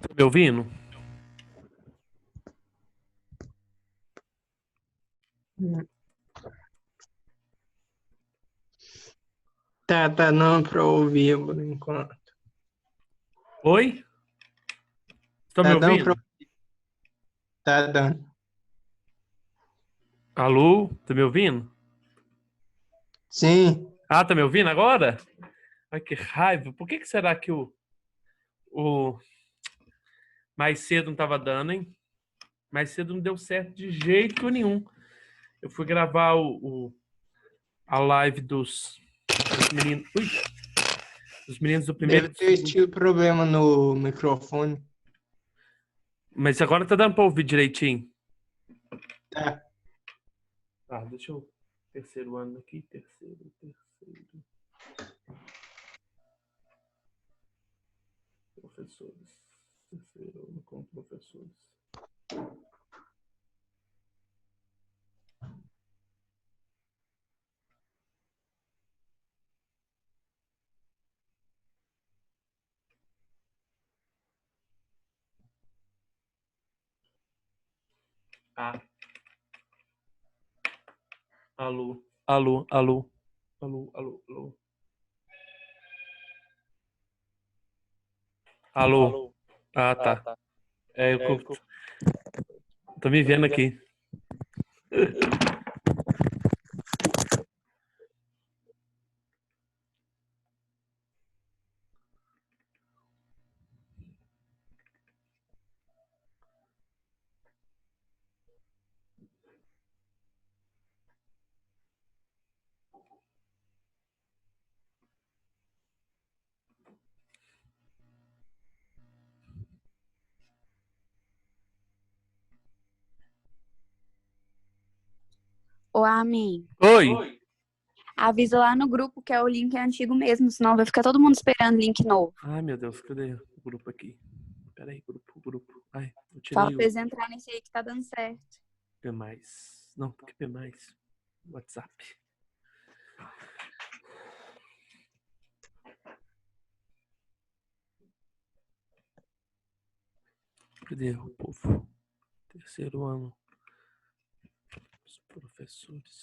Tá me ouvindo? Tá não pra ouvir por enquanto. Oi? Tá me Tá dando pra... ouvindo? Tá dando. Alô? Tá me ouvindo? Sim, Ah, tá me ouvindo agora? Ai, que raiva. Por que que será que o mais cedo não tava dando, hein? Mais cedo não deu certo de jeito nenhum. Eu fui gravar a live dos meninos. Ui, dos meninos do primeiro deve e do ter segundo. tido problema no microfone. Mas agora tá dando pra ouvir direitinho. Tá. Tá, deixa eu. Terceiro ano aqui. Terceiro. Professores. Terceiro ano com professores. Ah, alô, alô, alô, alô, alô, alô. Alô. Alô? Ah, Ah, tá. tá. É, É, tô me tô me vendo vendo. aqui. Ô, Amin, Oi. avisa lá no grupo que é o link antigo mesmo, senão vai ficar todo mundo esperando link novo. Ai, meu Deus, cadê o grupo aqui? Peraí, grupo. Ai, eu Fala tirei pra o eles entrar nesse aí que tá dando certo. P+. Não, por que P+? WhatsApp. Cadê o povo? Terceiro ano. Os professores.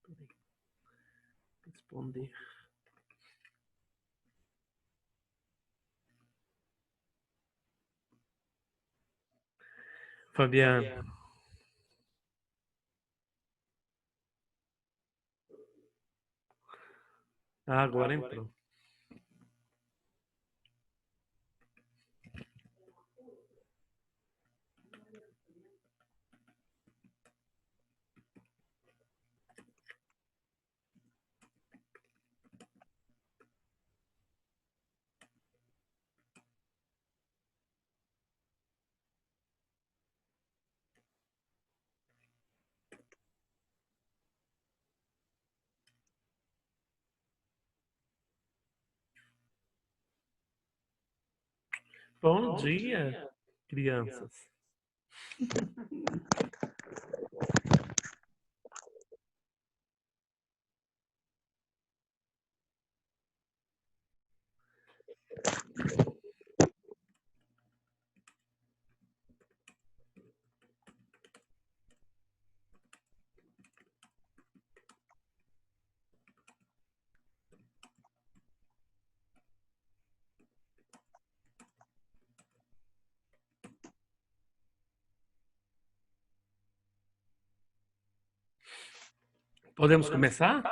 Peraí, responder. Fabiano. Ah, agora entrou. Bom dia, crianças. Podemos começar?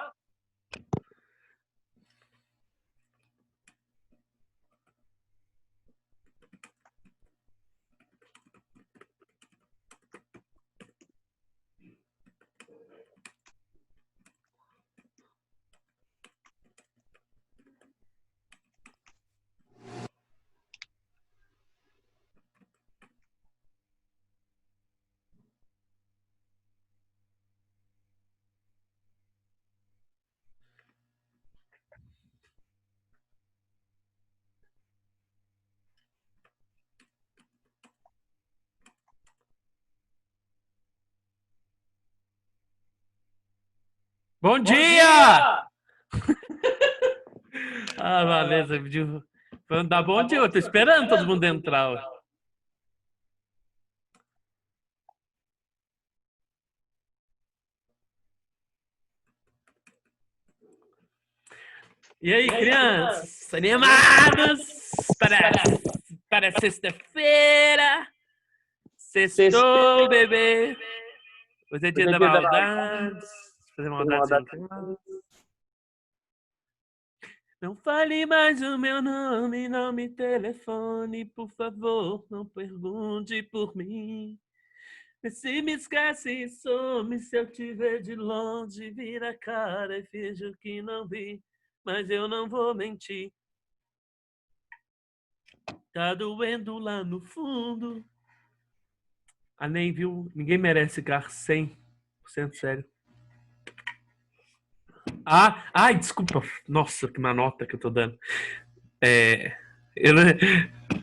Bom dia! Ah, beleza. Vamos dar bom dia. Eu tô esperando todo mundo entrar. Ó. E aí, crianças? Animados? Para sexta-feira? Sextou, bebê. Hoje é dia da maldade. Fazer maldade em casa. Não fale mais o meu nome, não me telefone, por favor, não pergunte por mim. Se me esquece, some, se eu te ver de longe, vira a cara e finjo que não vi, mas eu não vou mentir. Tá doendo lá no fundo. Ah, nem viu, ninguém merece ficar 100% sério. Ai, desculpa. Nossa, que má nota que eu tô dando.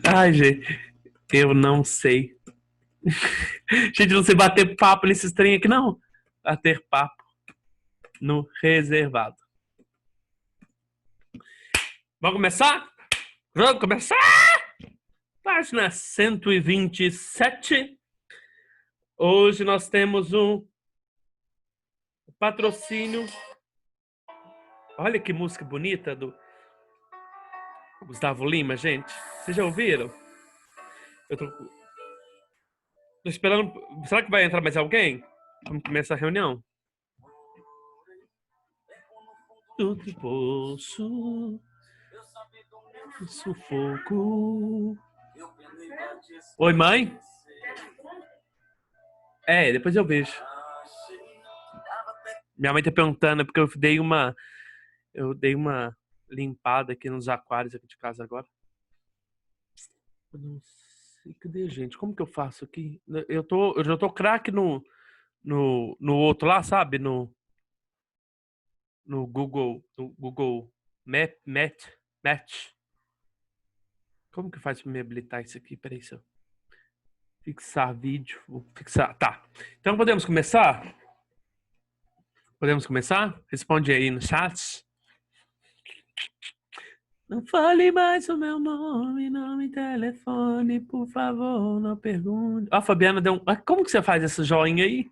Ai, gente, eu não sei. Gente, não sei bater papo nesses trem aqui, não. Bater papo no reservado. Vamos começar? Vamos começar? Página 127. Hoje nós temos um patrocínio. Olha que música bonita do Gustavo Lima, gente. Vocês já ouviram? Eu tô esperando. Será que vai entrar mais alguém? Vamos começar a reunião. Do poço, sufoco. Oi, mãe? Depois eu vejo. Minha mãe tá perguntando, porque eu dei uma limpada aqui nos aquários aqui de casa agora. Eu não sei, cadê, gente? Como que eu faço aqui? Eu já tô craque no outro lá, sabe? No Google Match. Como que faz pra me habilitar isso aqui? Peraí, se eu fixar vídeo, vou fixar. Tá. Então podemos começar? Podemos começar? Responde aí no chat. Não fale mais o meu nome, não me telefone, por favor, não pergunte. Ó, a Fabiana deu um... Como que você faz esse joinha aí?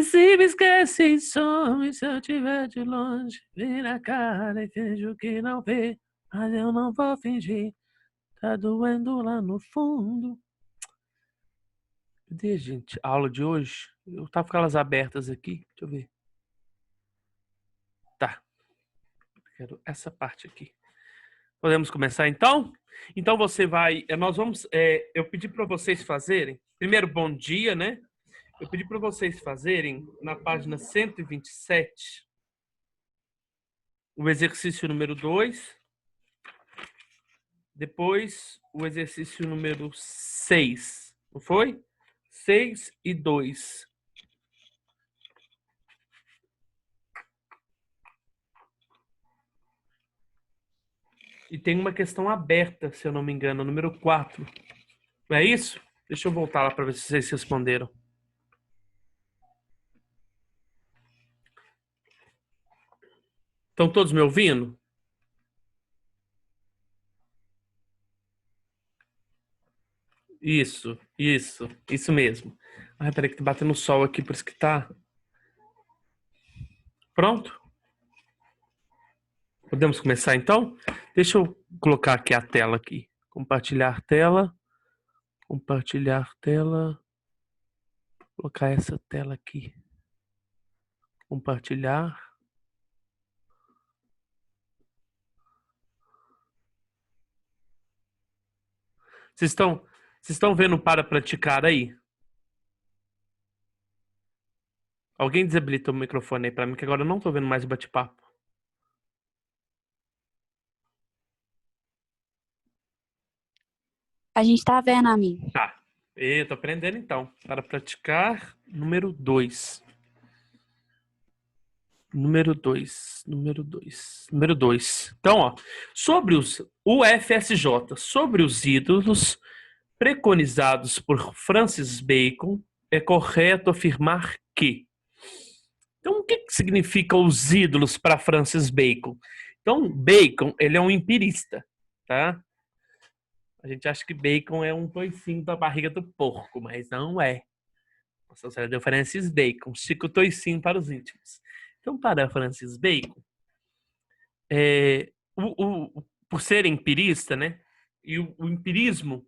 Se me esquece e some, se eu estiver de longe, vira a cara e finjo que não vê, mas eu não vou fingir, tá doendo lá no fundo. Cadê, gente? A aula de hoje? Eu tava com elas abertas aqui, deixa eu ver. Tá. Quero essa parte aqui. Podemos começar então? Então você vai... Nós vamos... eu pedi para vocês fazerem... Primeiro, bom dia, né? Eu pedi para vocês fazerem, na página 127, o exercício número 2. Depois, o exercício número 6. Não foi? 6 e 2. E tem uma questão aberta, se eu não me engano, número 4. Não é isso? Deixa eu voltar lá para ver se vocês responderam. Estão todos me ouvindo? Isso mesmo. Ai, peraí que tá batendo sol aqui, por isso que tá... Pronto? Podemos começar então? Deixa eu colocar aqui a tela aqui. Compartilhar tela. Compartilhar tela. Vou colocar essa tela aqui. Compartilhar. Vocês estão vendo para praticar aí? Alguém desabilitou o microfone aí para mim, que agora eu não estou vendo mais o bate-papo. A gente tá vendo, amigo. Tá. Eu tô aprendendo então. Para praticar, número 2. Número 2. Então, ó, sobre o FSJ, sobre os ídolos preconizados por Francis Bacon, é correto afirmar que... Então, o que significa os ídolos para Francis Bacon? Então, Bacon, ele é um empirista, tá? A gente acha que Bacon é um toicinho da barriga do porco, mas não é. Nossa Senhora deu Francis Bacon, Chico toicinho para os íntimos. Então, para Francis Bacon, por ser empirista, né? E o empirismo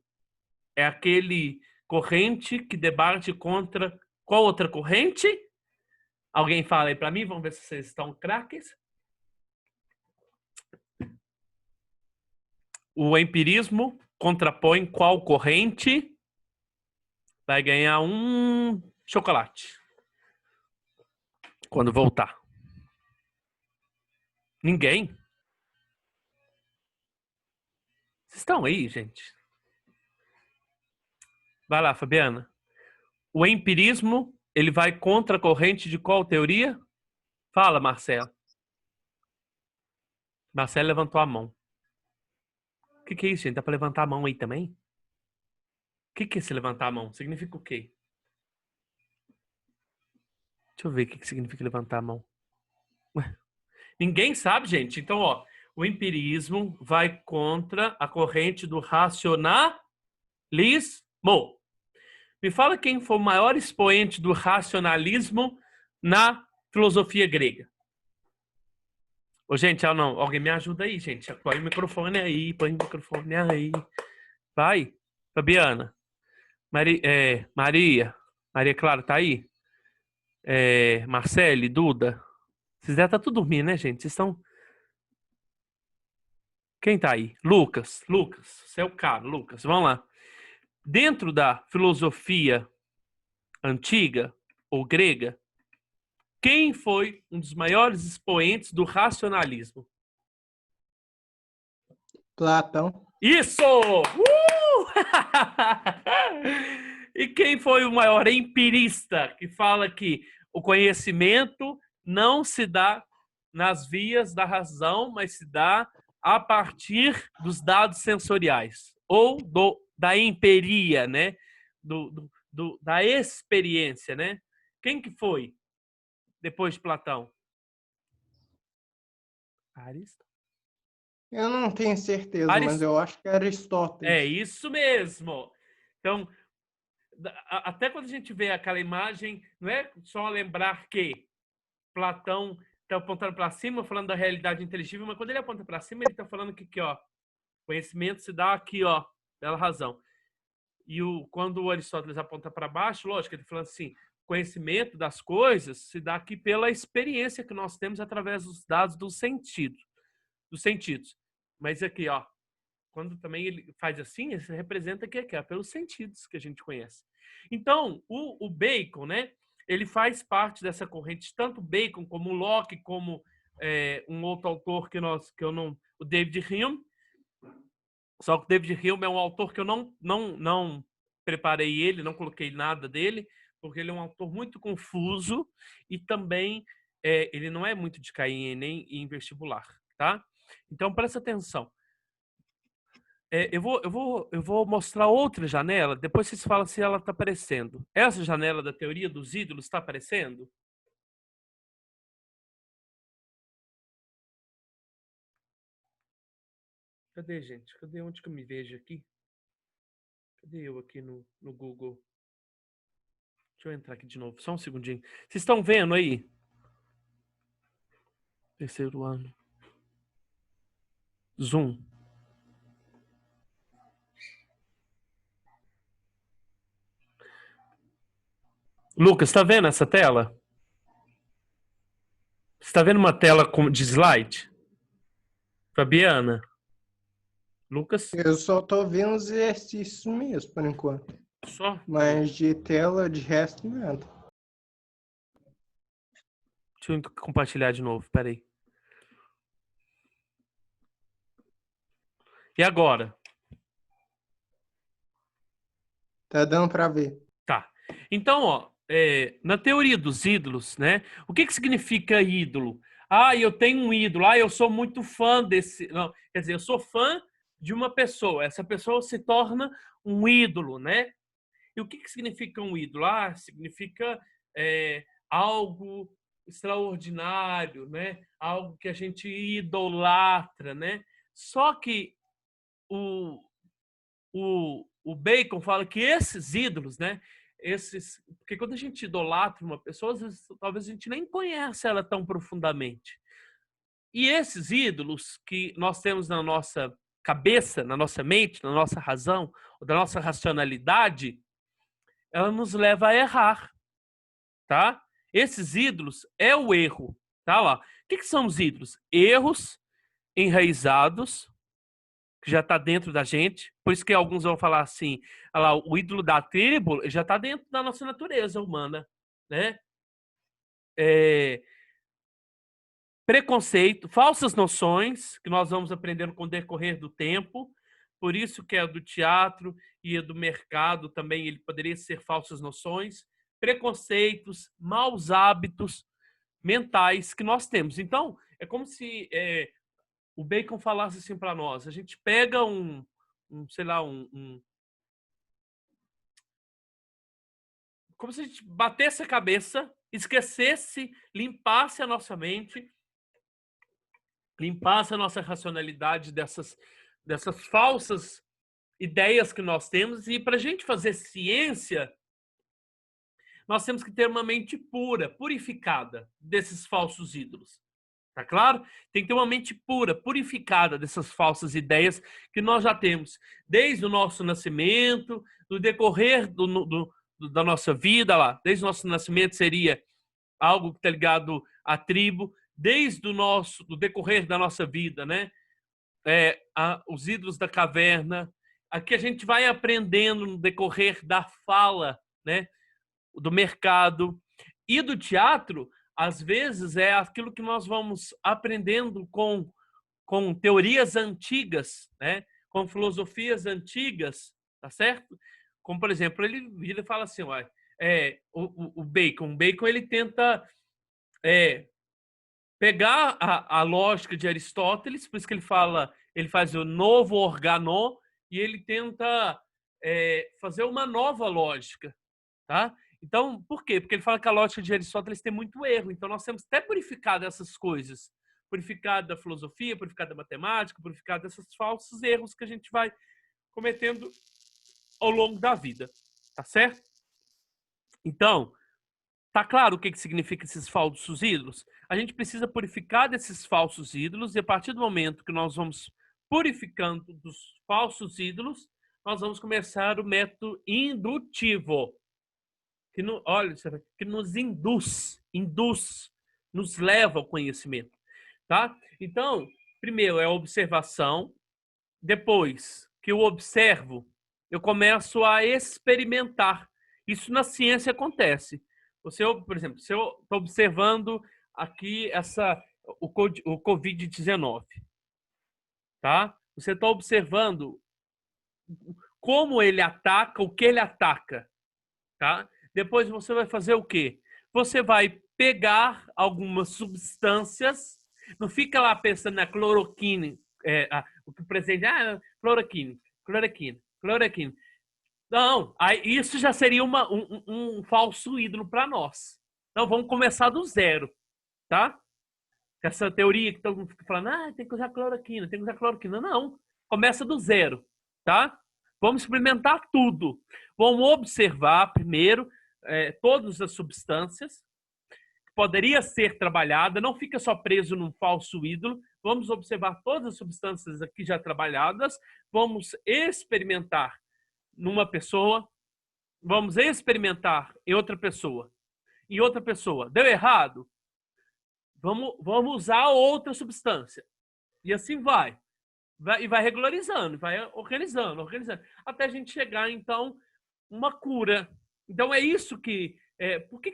é aquele corrente que debate contra qual outra corrente? Alguém fala aí para mim, vamos ver se vocês estão craques. O empirismo contrapõe qual corrente? Vai ganhar um chocolate quando voltar. Ninguém? Vocês estão aí, gente? Vai lá, Fabiana. O empirismo, ele vai contra a corrente de qual teoria? Fala, Marcelo. Marcelo levantou a mão. O que é isso, gente? Dá para levantar a mão aí também? O que é esse levantar a mão? Significa o quê? Deixa eu ver o que significa levantar a mão. Ué. Ninguém sabe, gente. Então, ó, o empirismo vai contra a corrente do racionalismo. Me fala quem foi o maior expoente do racionalismo na filosofia grega. Ô, gente, não, alguém me ajuda aí, gente. Põe o microfone aí, põe o microfone aí. Vai, Fabiana. Maria Clara, tá aí? Marcele, Duda. Vocês devem estar tudo dormindo, né, gente? Vocês estão... Quem tá aí? Lucas, você é o cara, Lucas. Vamos lá. Dentro da filosofia antiga ou grega, quem foi um dos maiores expoentes do racionalismo? Platão. Isso! E quem foi o maior empirista que fala que o conhecimento não se dá nas vias da razão, mas se dá a partir dos dados sensoriais ou da empiria, né? Da experiência, né? Quem que foi depois de Platão? Aristóteles. Eu não tenho certeza, mas eu acho que é Aristóteles. É isso mesmo. Então, até quando a gente vê aquela imagem, não é só lembrar que Platão está apontando para cima, falando da realidade inteligível, mas quando ele aponta para cima, ele está falando que ó, conhecimento se dá aqui, ó, pela razão. E quando o Aristóteles aponta para baixo, lógico, ele fala assim, conhecimento das coisas se dá aqui pela experiência que nós temos através dos dados dos sentidos. Mas aqui, ó, quando também ele faz assim, ele representa que é pelos sentidos que a gente conhece. Então, o Bacon, né, ele faz parte dessa corrente, tanto Bacon como Locke, como um outro autor o David Hume. Só que o David Hume é um autor que eu não preparei ele, não coloquei nada dele, porque ele é um autor muito confuso e também ele não é muito de cair em Enem e em vestibular, tá? Então, presta atenção. Eu vou mostrar outra janela, depois vocês falam se ela está aparecendo. Essa janela da teoria dos ídolos está aparecendo? Cadê, gente? Cadê onde que eu me vejo aqui? Cadê eu aqui no Google? Deixa eu entrar aqui de novo, só um segundinho. Vocês estão vendo aí? Terceiro ano. Zoom. Lucas, está vendo essa tela? Você está vendo uma tela de slide? Fabiana? Lucas? Eu só tô vendo os exercícios mesmo, por enquanto. Só? Mas de tela, de resto, nada. Deixa eu compartilhar de novo, peraí. E agora? Tá dando para ver. Tá. Então, ó, na teoria dos ídolos, né? O que significa ídolo? Ah, eu tenho um ídolo. Ah, eu sou muito fã desse... Não, quer dizer, eu sou fã de uma pessoa. Essa pessoa se torna um ídolo, né? E o que significa um ídolo? Ah, significa algo extraordinário, né? Algo que a gente idolatra, né? Só que o Bacon fala que esses ídolos, né? Porque quando a gente idolatra uma pessoa, às vezes, talvez a gente nem conhece ela tão profundamente. E esses ídolos que nós temos na nossa cabeça, na nossa mente, na nossa razão, da nossa racionalidade, ela nos leva a errar, tá? Esses ídolos é o erro, tá lá. O que são os ídolos? Erros enraizados, que já está dentro da gente. Por isso que alguns vão falar assim, lá, o ídolo da tribo já está dentro da nossa natureza humana, né? Preconceito, falsas noções, que nós vamos aprendendo com o decorrer do tempo. Por isso que é do teatro e do mercado também, ele poderia ser falsas noções. Preconceitos, maus hábitos mentais que nós temos. Então, é como se o Bacon falasse assim para nós, a gente pega sei lá, como se a gente batesse a cabeça, esquecesse, limpasse a nossa mente, limpasse a nossa racionalidade dessas falsas ideias que nós temos. E para a gente fazer ciência, nós temos que ter uma mente pura, purificada desses falsos ídolos. Tá claro? Tem que ter uma mente pura, purificada dessas falsas ideias que nós já temos desde o nosso nascimento, do decorrer da nossa vida lá. Desde o nosso nascimento seria algo que está ligado à tribo, desde do decorrer da nossa vida, né? Os ídolos da caverna. Aqui a gente vai aprendendo no decorrer da fala, né? Do mercado e do teatro. Às vezes é aquilo que nós vamos aprendendo com teorias antigas, né? Com filosofias antigas, tá certo? Como, por exemplo, ele fala assim, o Bacon ele tenta pegar a lógica de Aristóteles, por isso que ele faz o novo organon, e ele tenta fazer uma nova lógica, tá? Então, por quê? Porque ele fala que a lógica de Aristóteles tem muito erro. Então, nós temos até purificado essas coisas. Purificado da filosofia, purificado da matemática, purificado desses falsos erros que a gente vai cometendo ao longo da vida. Tá certo? Então, tá claro o que significa esses falsos ídolos? A gente precisa purificar desses falsos ídolos, e a partir do momento que nós vamos purificando dos falsos ídolos, nós vamos começar o método indutivo. Que nos induz, nos leva ao conhecimento, tá? Então, primeiro é a observação, depois que eu observo, eu começo a experimentar. Isso na ciência acontece. Por exemplo, se eu estou observando aqui o Covid-19, tá? Você está observando como ele ataca, o que ele ataca, tá? Depois você vai fazer o quê? Você vai pegar algumas substâncias, não fica lá pensando na cloroquina, o que o presidente, cloroquina. Não, aí isso já seria um falso ídolo para nós. Então vamos começar do zero, tá? Essa teoria que todo mundo fica falando, tem que usar cloroquina, tem que usar cloroquina. Não, começa do zero, tá? Vamos experimentar tudo. Vamos observar primeiro todas as substâncias que poderia ser trabalhada, não fica só preso num falso ídolo. Vamos observar todas as substâncias aqui já trabalhadas, vamos experimentar numa pessoa, vamos experimentar em outra pessoa. Em outra pessoa, deu errado? Vamos usar outra substância. E assim vai. E vai regularizando, vai organizando, até a gente chegar, então, uma cura. Então, é isso que... por que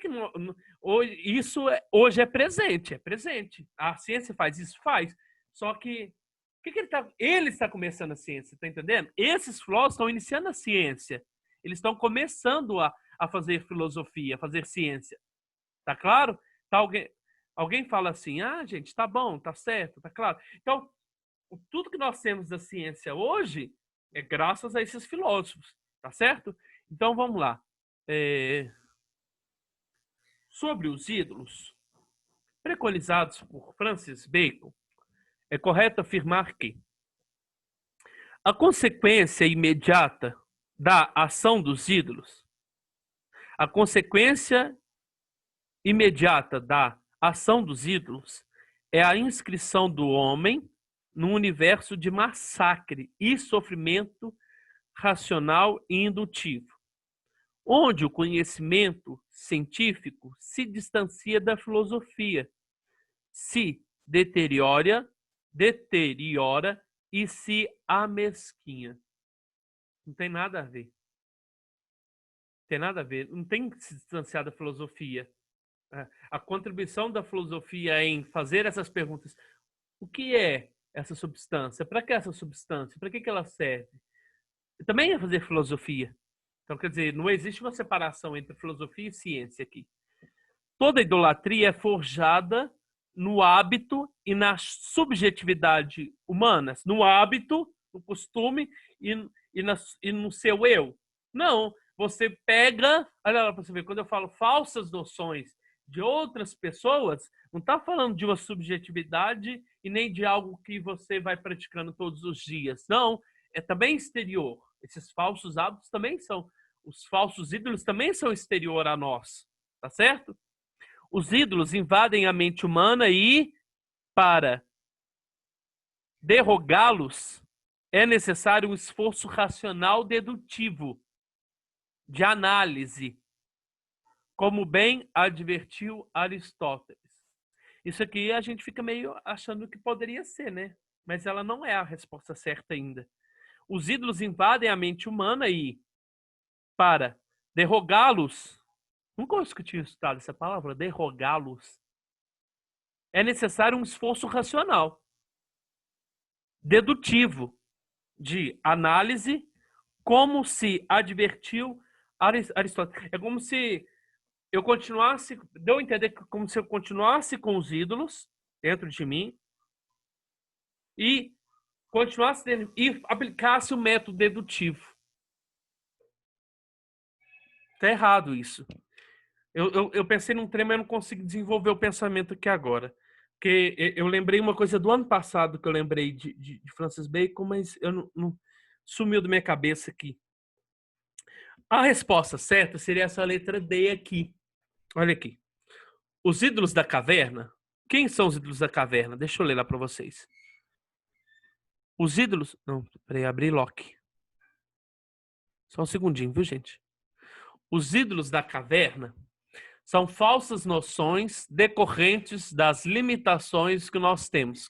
isso hoje é presente? É presente. A ciência faz isso? Faz. Só que ele está começando a ciência, tá entendendo? Esses filósofos estão iniciando a ciência. Eles estão começando a fazer filosofia, a fazer ciência. Tá claro? Tá, alguém fala assim, gente, tá bom, tá certo, tá claro. Então, tudo que nós temos da ciência hoje é graças a esses filósofos, tá certo? Então, vamos lá. Sobre os ídolos, preconizados por Francis Bacon, é correto afirmar que a consequência imediata da ação dos ídolos, a consequência imediata da ação dos ídolos é a inscrição do homem num universo de massacre e sofrimento racional e indutivo, onde o conhecimento científico se distancia da filosofia, se deteriora e se amesquinha. Não tem nada a ver. Tem nada a ver. Não tem que se distanciar da filosofia. A contribuição da filosofia em fazer essas perguntas. O que é essa substância? Para que essa substância? Para que ela serve? Também é fazer filosofia. Então, quer dizer, não existe uma separação entre filosofia e ciência aqui. Toda idolatria é forjada no hábito e na subjetividade humanas, no hábito, no costume e no seu eu. Não, você pega, olha lá para você ver, quando eu falo falsas noções de outras pessoas, não está falando de uma subjetividade e nem de algo que você vai praticando todos os dias. Não, é também exterior. Esses falsos hábitos também são, os falsos ídolos também são exterior a nós, tá certo? Os ídolos invadem a mente humana e, para derrogá-los, é necessário um esforço racional dedutivo, de análise, como bem advertiu Aristóteles. Isso aqui a gente fica meio achando que poderia ser, né? Mas ela não é a resposta certa ainda. Os ídolos invadem a mente humana e, para derrogá-los, nunca eu tinha estudado essa palavra, derrogá-los, é necessário um esforço racional, dedutivo, de análise, como se advertiu Aristóteles. É como se eu continuasse, deu a entender que como se eu continuasse com os ídolos dentro de mim e continuasse e aplicasse o método dedutivo. Tá errado isso. Eu pensei num trem, mas eu não consigo desenvolver o pensamento aqui agora. Porque eu lembrei uma coisa do ano passado que eu lembrei de Francis Bacon, mas eu não sumiu da minha cabeça aqui. A resposta certa seria essa letra D aqui. Olha aqui. Os ídolos da caverna. Quem são os ídolos da caverna? Deixa eu ler lá para vocês. Os ídolos... Não, peraí, abri Locke. Só um segundinho, viu, gente? Os ídolos da caverna são falsas noções decorrentes das limitações que nós temos,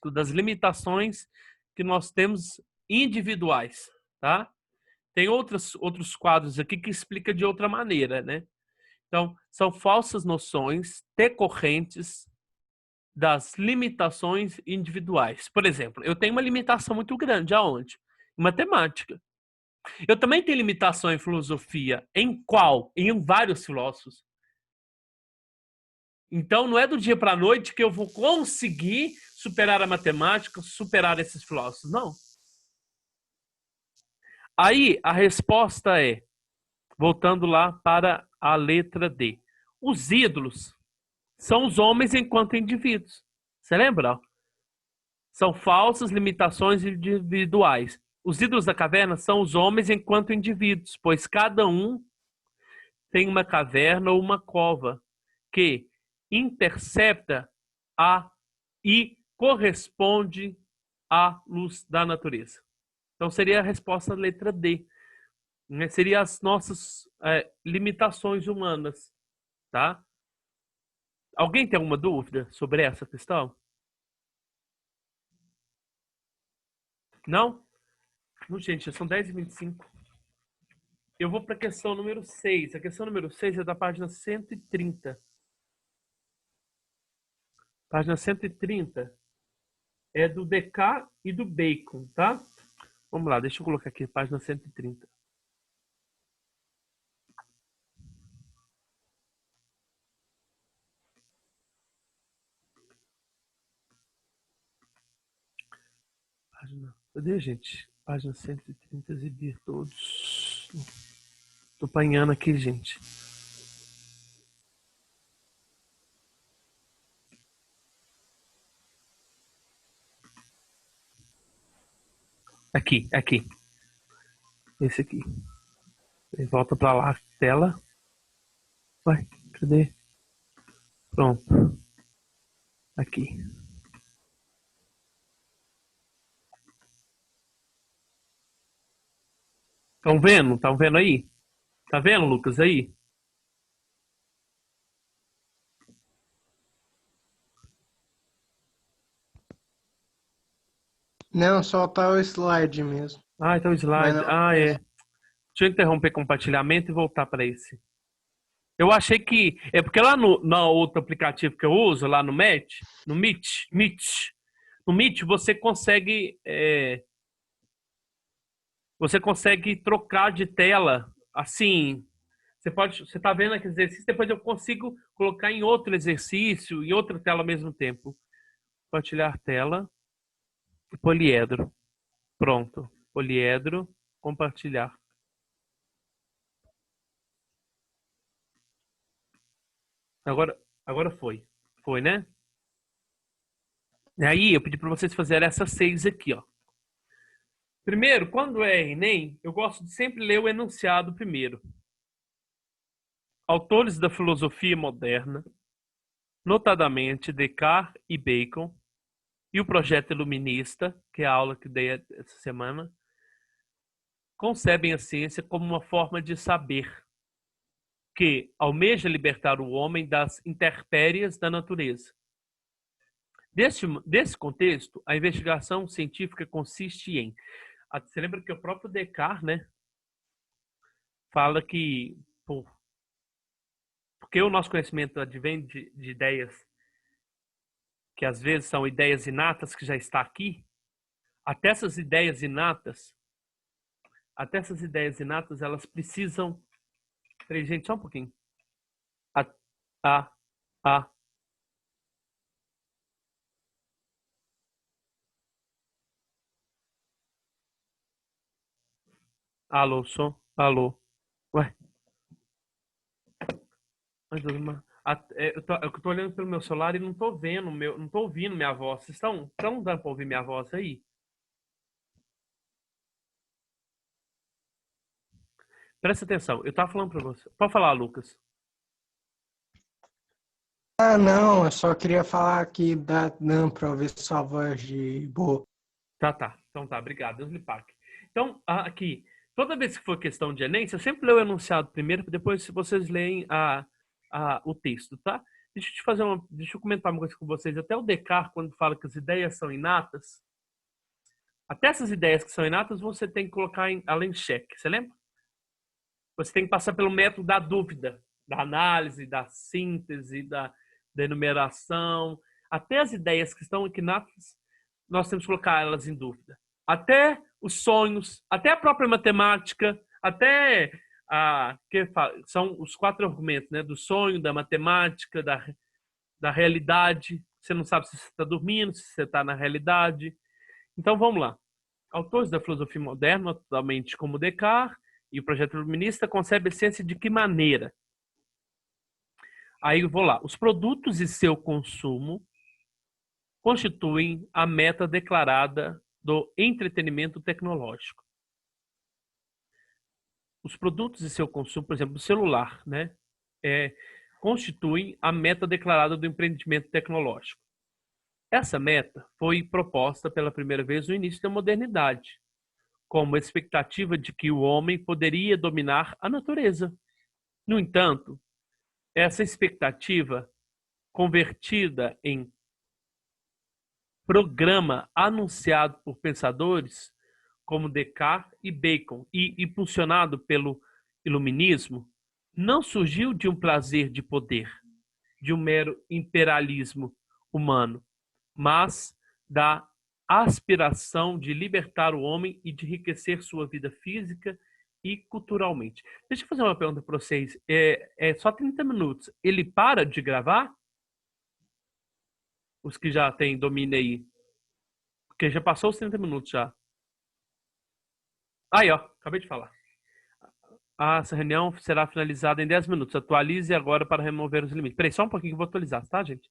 individuais, tá? Tem outros quadros aqui que explica de outra maneira, né? Então, são falsas noções decorrentes das limitações individuais. Por exemplo, eu tenho uma limitação muito grande, aonde? Em matemática. Eu também tenho limitação em filosofia. Em qual? Em vários filósofos. Então, não é do dia para a noite que eu vou conseguir superar a matemática, superar esses filósofos. Não. Aí, a resposta é, voltando lá para a letra D. Os ídolos são os homens enquanto indivíduos. Você lembra? São falsas limitações individuais. Os ídolos da caverna são os homens enquanto indivíduos, pois cada um tem uma caverna ou uma cova que intercepta e corresponde à luz da natureza. Então seria a resposta letra D. Né? Seria as nossas limitações humanas. Tá? Alguém tem alguma dúvida sobre essa questão? Não? Não, gente, são 10h25. Eu vou para a questão número 6. A questão número 6 é da página 130. Página 130 é do Descartes e do Bacon, tá? Vamos lá, deixa eu colocar aqui, página 130. Cadê, gente? Página 130, exibir todos. Tô apanhando aqui, gente. Aqui, aqui. Esse aqui. E volta pra lá, tela. Vai, cadê? Pronto. Aqui. Estão vendo? Estão vendo aí? Tá vendo, Lucas, aí? Não, só tá o slide mesmo. Ah, então o Mas slide. não Ah, é. aparece. Deixa eu interromper compartilhamento e voltar para esse. Eu achei que. É porque lá no outro aplicativo que eu uso, lá no Meet, no no Meet você consegue. Você consegue trocar de tela. Assim. Você tá vendo aquele exercício, depois eu consigo colocar em outro exercício, em outra tela ao mesmo tempo. Compartilhar tela. Poliedro. Pronto. Poliedro. Compartilhar. Agora foi. Foi, né? E aí eu pedi para vocês fazerem essas 6 aqui, ó. Primeiro, quando é Enem, eu gosto de sempre ler o enunciado primeiro. Autores da filosofia moderna, notadamente Descartes e Bacon, e o projeto iluminista, que é a aula que dei essa semana, concebem a ciência como uma forma de saber que almeja libertar o homem das intempéries da natureza. Desse contexto, a investigação científica consiste em... Você lembra que o próprio Descartes, né, fala que porque o nosso conhecimento advém de ideias que às vezes são ideias inatas que já está aqui, até essas ideias inatas, elas precisam... Peraí, gente, só um pouquinho. A, a, a. Alô, som, alô. Ué. Eu tô olhando pelo meu celular e não tô vendo não tô ouvindo minha voz. Vocês estão dando para ouvir minha voz aí? Presta atenção, eu tava falando para você. Pode falar, Lucas. Ah, não, eu só queria falar aqui da não pra ouvir sua voz de boa. Tá. Então tá, obrigado. Deus lhe pague. Então, aqui, toda vez que for questão de Enem, você sempre lê o enunciado primeiro, depois vocês leem o texto, tá? Deixa eu comentar uma coisa com vocês. Até o Descartes, quando fala que as ideias são inatas, até essas ideias que são inatas, você tem que colocar além de xeque. Você lembra? Você tem que passar pelo método da dúvida, da análise, da síntese, da enumeração. Até as ideias que estão aqui inatas, nós temos que colocar elas em dúvida. Até os sonhos, até a própria matemática, até são os 4 argumentos, né? Do sonho, da matemática, da realidade. Você não sabe se você está dormindo, se você está na realidade. Então vamos lá. Autores da filosofia moderna, totalmente como Descartes e o projeto iluminista, concebem a ciência de que maneira? Aí eu vou lá. Os produtos e seu consumo constituem a meta declarada do entretenimento tecnológico. Os produtos e seu consumo, por exemplo, o celular, né, constituem a meta declarada do empreendimento tecnológico. Essa meta foi proposta pela primeira vez no início da modernidade, como a expectativa de que o homem poderia dominar a natureza. No entanto, essa expectativa, convertida em programa anunciado por pensadores como Descartes e Bacon e impulsionado pelo iluminismo, não surgiu de um prazer de poder, de um mero imperialismo humano, mas da aspiração de libertar o homem e de enriquecer sua vida física e culturalmente. Deixa eu fazer uma pergunta para vocês. É só 30 minutos. Ele para de gravar? Os que já têm domínio aí. Porque já passou os 30 minutos já. Aí, ó. Acabei de falar. Essa reunião será finalizada em 10 minutos. Atualize agora para remover os limites. Peraí, só um pouquinho que eu vou atualizar, tá, gente?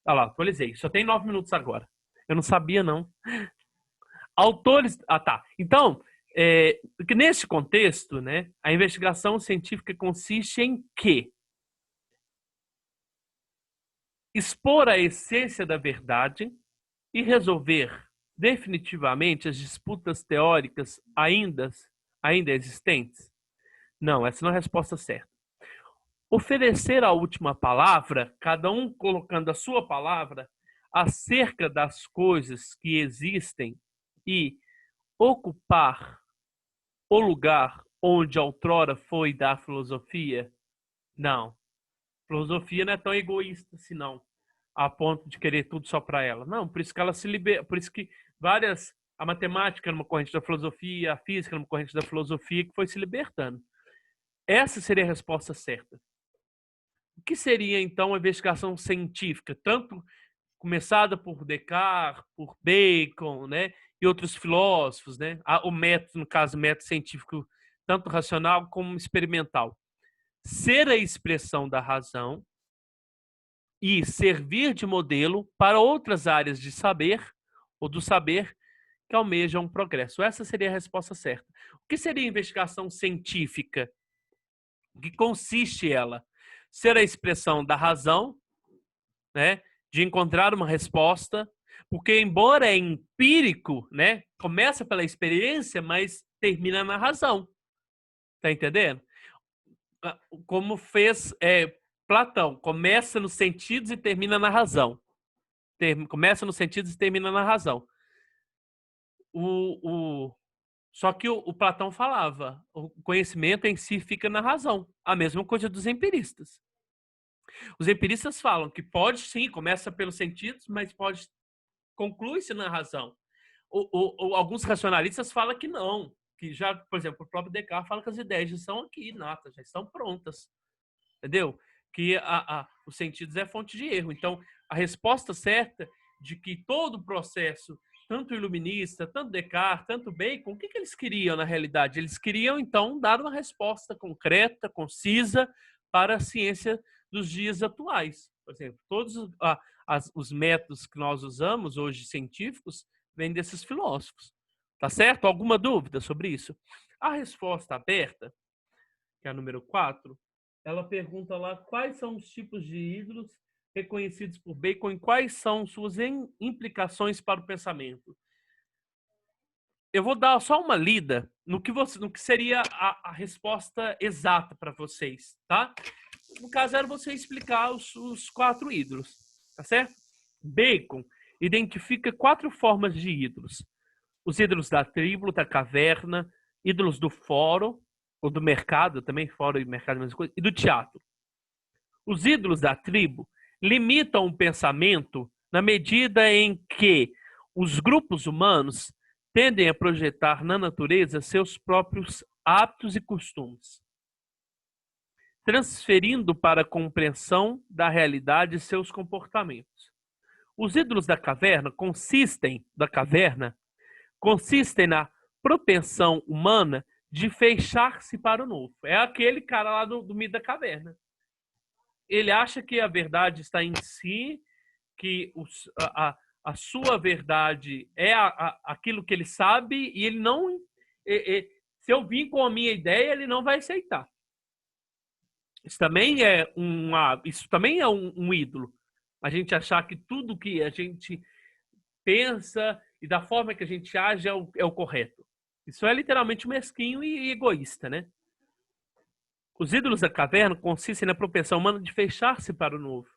Olha lá, atualizei. Só tem 9 minutos agora. Eu não sabia, não. Autores... Ah, tá. Então, que nesse contexto, né, a investigação científica consiste em quê? Expor a essência da verdade e resolver definitivamente as disputas teóricas ainda existentes? Não, essa não é a resposta certa. Oferecer a última palavra, cada um colocando a sua palavra acerca das coisas que existem e ocupar o lugar onde outrora foi da filosofia? Não. Filosofia não é tão egoísta assim, não, a ponto de querer tudo só para ela. Não, por isso que ela se libera, por isso que a matemática numa corrente da filosofia, a física numa corrente da filosofia que foi se libertando. Essa seria a resposta certa. O que seria então a investigação científica, tanto começada por Descartes, por Bacon, né, e outros filósofos, né? O método, no caso, método científico, tanto racional como experimental. Ser a expressão da razão e servir de modelo para outras áreas de saber ou do saber que almejam um progresso. Essa seria a resposta certa. O que seria investigação científica? O que consiste ela? Ser a expressão da razão, né, de encontrar uma resposta, porque embora é empírico, né, começa pela experiência, mas termina na razão. Tá entendendo? Como fez Platão, começa nos sentidos e termina na razão. Começa nos sentidos e termina na razão. Só que o Platão falava, o conhecimento em si fica na razão. A mesma coisa dos empiristas. Os empiristas falam que pode sim, começa pelos sentidos, mas conclui-se na razão. Alguns racionalistas falam que não, que já, por exemplo, o próprio Descartes fala que as ideias já estão aqui, natas, já estão prontas. Entendeu? Que os sentidos é fonte de erro. Então, a resposta certa de que todo o processo, tanto iluminista, tanto Descartes, tanto Bacon, o que eles queriam na realidade? Eles queriam, então, dar uma resposta concreta, concisa para a ciência dos dias atuais. Por exemplo, todos os métodos que nós usamos hoje, científicos, vêm desses filósofos. Tá certo? Alguma dúvida sobre isso? A resposta aberta, que é a número 4, ela pergunta lá quais são os tipos de ídolos reconhecidos por Bacon e quais são suas implicações para o pensamento. Eu vou dar só uma lida no que seria a resposta exata para vocês, tá? No caso, era você explicar os 4 ídolos, tá certo? Bacon identifica 4 formas de ídolos. Os ídolos da tribo, da caverna, ídolos do fórum, ou do mercado, também fórum e mercado, mesma coisa, e do teatro. Os ídolos da tribo limitam o pensamento na medida em que os grupos humanos tendem a projetar na natureza seus próprios hábitos e costumes, transferindo para a compreensão da realidade seus comportamentos. Os ídolos da caverna consistem na propensão humana de fechar-se para o novo. É aquele cara lá do mito da caverna. Ele acha que a verdade está em si, que a sua verdade é aquilo que ele sabe, e ele não... se eu vim com a minha ideia, ele não vai aceitar. Isso também é um ídolo. A gente achar que tudo que a gente pensa e da forma que a gente age é o correto. Isso é literalmente mesquinho e egoísta, né? Os ídolos da caverna consistem na propensão humana de fechar-se para o novo,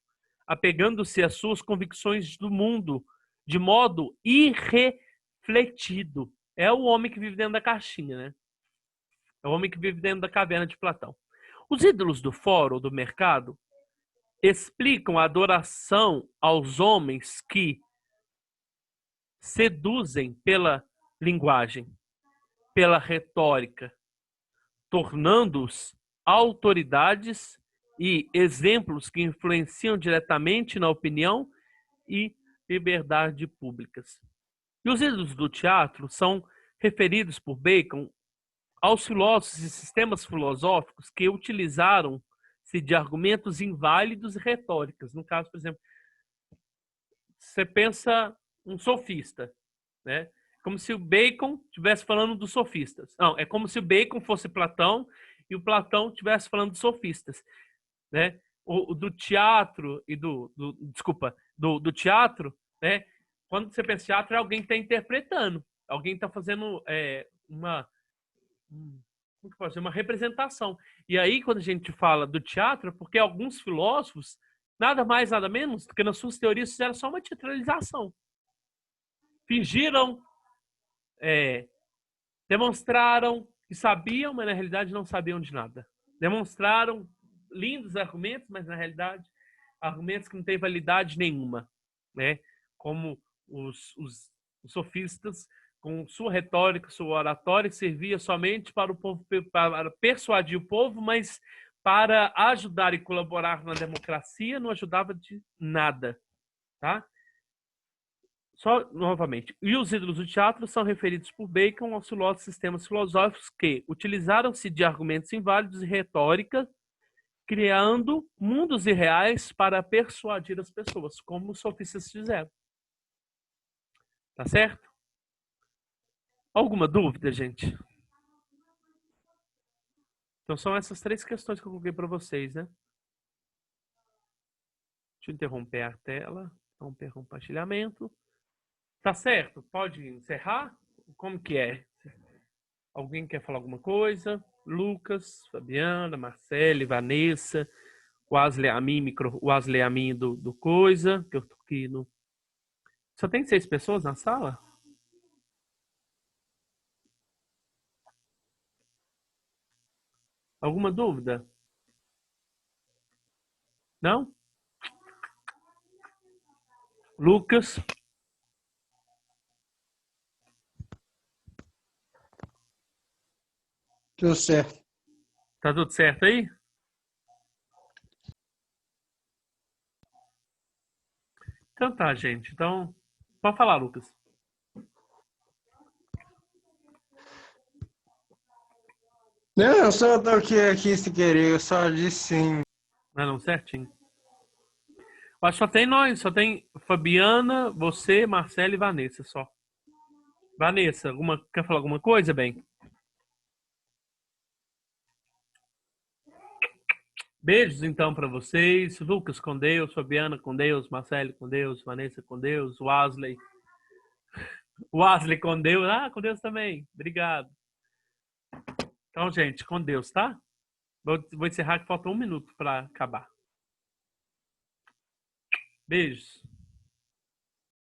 apegando-se às suas convicções do mundo de modo irrefletido. É o homem que vive dentro da caixinha, né? É o homem que vive dentro da caverna de Platão. Os ídolos do fórum, do mercado, explicam a adoração aos homens que seduzem pela linguagem, pela retórica, tornando-os autoridades e exemplos que influenciam diretamente na opinião e liberdade públicas. E os ídolos do teatro são referidos por Bacon aos filósofos e sistemas filosóficos que utilizaram-se de argumentos inválidos e retóricas. No caso, por exemplo, você pensa um sofista, né? Como se o Bacon estivesse falando dos sofistas. Não, é como se o Bacon fosse Platão e o Platão estivesse falando dos sofistas, né? Do teatro e desculpa, do teatro, né? Quando você pensa em teatro, é alguém que está interpretando, alguém está fazendo como que pode ser? Uma representação. E aí, quando a gente fala do teatro, porque alguns filósofos, nada mais, nada menos, do que nas suas teorias fizeram só uma teatralização. Fingiram, demonstraram que sabiam, mas na realidade não sabiam de nada. Demonstraram lindos argumentos, mas na realidade argumentos que não têm validade nenhuma, né? Como os sofistas, com sua retórica, sua oratória, servia somente para o povo, para persuadir o povo, mas para ajudar e colaborar na democracia não ajudava de nada, tá? Só novamente. E os ídolos do teatro são referidos por Bacon aos filósofos sistemas filosóficos que utilizaram-se de argumentos inválidos e retórica, criando mundos irreais para persuadir as pessoas, como os sofistas fizeram. Tá certo? Alguma dúvida, gente? Então são essas 3 questões que eu coloquei para vocês, né? Deixa eu interromper a tela, interromper o compartilhamento. Tá certo? Pode encerrar? Como que é? Alguém quer falar alguma coisa? Lucas, Fabiana, Marcele, Vanessa, o Wesley Amin do Coisa, que eu tô aqui no... Só tem 6 pessoas na sala? Alguma dúvida? Não? Lucas? Tudo certo. Tá tudo certo aí? Então tá, gente. Então, pode falar, Lucas. Não, eu só aqui sem querer, eu só disse sim. Não, certinho. Acho que só tem nós, só tem Fabiana, você, Marcela e Vanessa só. Vanessa, quer falar alguma coisa, bem? Beijos então para vocês. Lucas com Deus, Fabiana com Deus, Marcelo com Deus, Vanessa com Deus, Wesley com Deus. Ah, com Deus também. Obrigado. Então, gente, com Deus, tá? Vou encerrar que falta 1 minuto para acabar. Beijos.